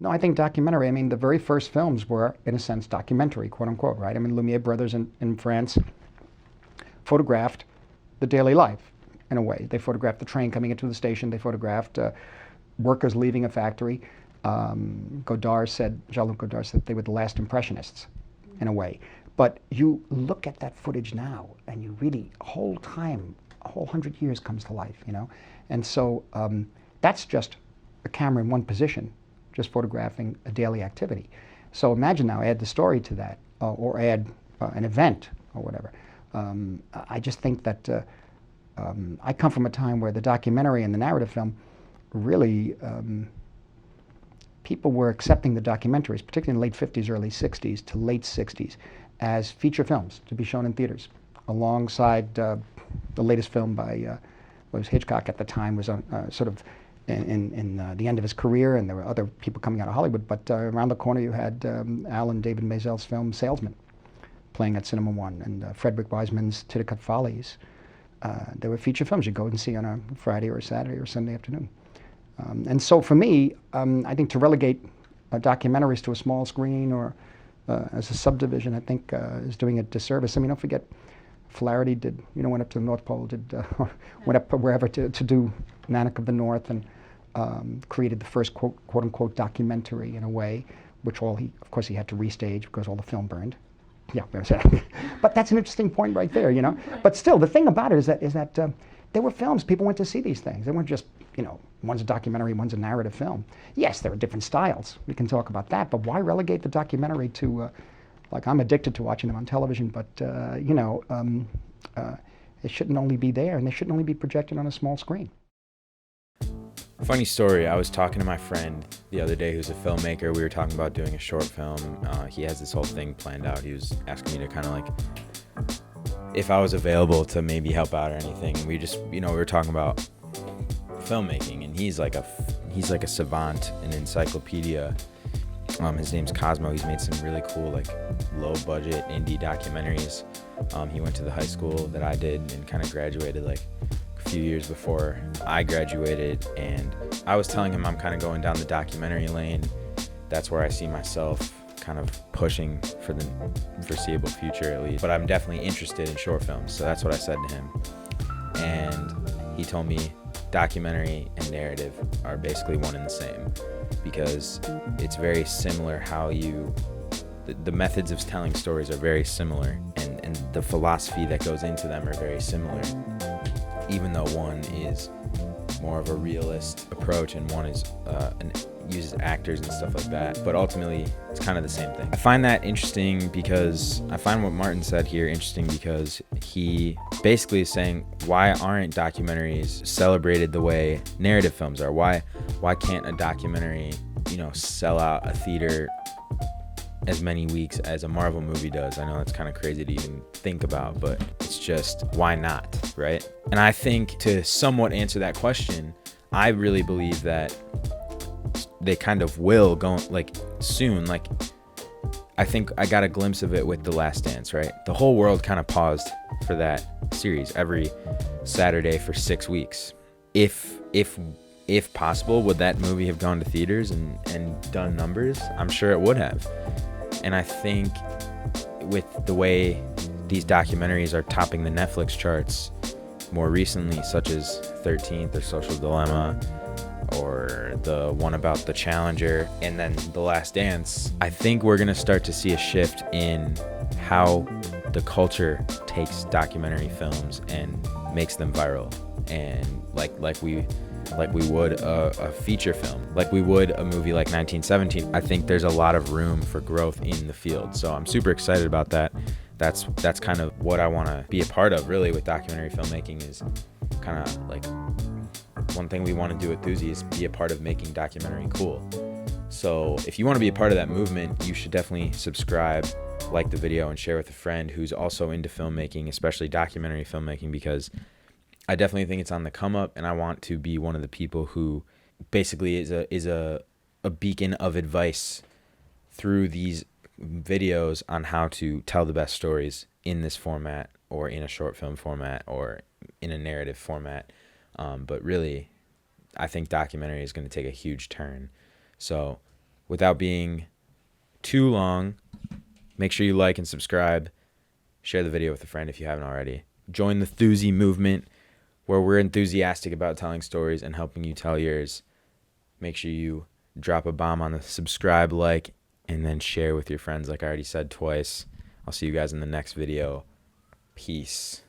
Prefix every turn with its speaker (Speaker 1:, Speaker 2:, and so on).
Speaker 1: No, I think documentary, I mean, the very first films were, in a sense, documentary, quote unquote, right? I mean, Lumiere brothers in France photographed the daily life in a way. They photographed the train coming into the station, they photographed workers leaving a factory. Jean-Luc Godard said they were the last impressionists in a way. But you look at that footage now, and you really, a whole 100 years comes to life, you know? And so that's just a camera in one position, just photographing a daily activity. So imagine now, add the story to that, or add an event, or whatever. I just think that I come from a time where the documentary and the narrative film really, people were accepting the documentaries, particularly in the late 50s, early 60s to late 60s, as feature films to be shown in theaters, alongside the latest film by was Hitchcock at the time, was on, sort of in the end of his career, and there were other people coming out of Hollywood. But around the corner, you had Al and David Mazel's film Salesman, playing at Cinema One, and Frederick Wiseman's Titicut Follies. There were feature films you'd go and see on a Friday or a Saturday or Sunday afternoon. And so for me, I think to relegate documentaries to a small screen or as a subdivision, I think is doing a disservice. I mean, don't forget, Flaherty went up to the North Pole, went up wherever to do Nanook of the North, and created the first quote unquote documentary in a way, which of course he had to restage because all the film burned. Yeah, but that's an interesting point right there, you know. But still, the thing about it is that there were films. People went to see these things. They weren't just, one's a documentary, one's a narrative film. Yes, there are different styles. We can talk about that. But why relegate the documentary to, like, I'm addicted to watching them on television, but, it shouldn't only be there, and they shouldn't only be projected on a small screen.
Speaker 2: Funny story, I was talking to my friend the other day who's a filmmaker. We were talking about doing a short film. He has this whole thing planned out. He was asking me to kind of like, if I was available to maybe help out or anything. We just, we were talking about filmmaking, and he's like a savant, an encyclopedia. His name's Cosmo. He's made some really cool, like, low budget indie documentaries. He went to the high school that I did and kind of graduated like a few years before I graduated, and I was telling him I'm kind of going down the documentary lane. That's where I see myself kind of pushing for the foreseeable future, at least. But I'm definitely interested in short films, so that's what I said to him. And he told me documentary and narrative are basically one and the same, because it's very similar how the methods of telling stories are very similar, and the philosophy that goes into them are very similar, even though one is more of a realist approach and one is uses actors and stuff like that. But ultimately, it's kind of the same thing. I find that interesting because I find what Martin said here interesting, because he basically is saying, why aren't documentaries celebrated the way narrative films are? Why can't a documentary, sell out a theater as many weeks as a Marvel movie does? I know that's kind of crazy to even think about, but it's just, why not, right? And I think to somewhat answer that question, I really believe that they kind of will go, like, soon. Like, I think I got a glimpse of it with The Last Dance, right? The whole world kind of paused for that series every Saturday for 6 weeks. If possible, would that movie have gone to theaters and done numbers? I'm sure it would have. And I think with the way these documentaries are topping the Netflix charts more recently, such as 13th or Social Dilemma, or the one about the Challenger, and then The Last Dance, I think we're going to start to see a shift in how the culture takes documentary films and makes them viral. And like we would a feature film, like we would a movie like 1917. I think there's a lot of room for growth in the field. So I'm super excited about that. That's kind of what I want to be a part of, really, with documentary filmmaking, is kind of like one thing we want to do at Thuzy is be a part of making documentary cool. So if you want to be a part of that movement, you should definitely subscribe, like the video, and share with a friend who's also into filmmaking, especially documentary filmmaking, because I definitely think it's on the come up, and I want to be one of the people who basically is a beacon of advice through these videos on how to tell the best stories in this format, or in a short film format, or in a narrative format. But really, I think documentary is going to take a huge turn. So without being too long, make sure you like and subscribe. Share the video with a friend if you haven't already. Join the Thuzy movement, where we're enthusiastic about telling stories and helping you tell yours. Make sure you drop a bomb on the subscribe, like, and then share with your friends like I already said twice. I'll see you guys in the next video. Peace.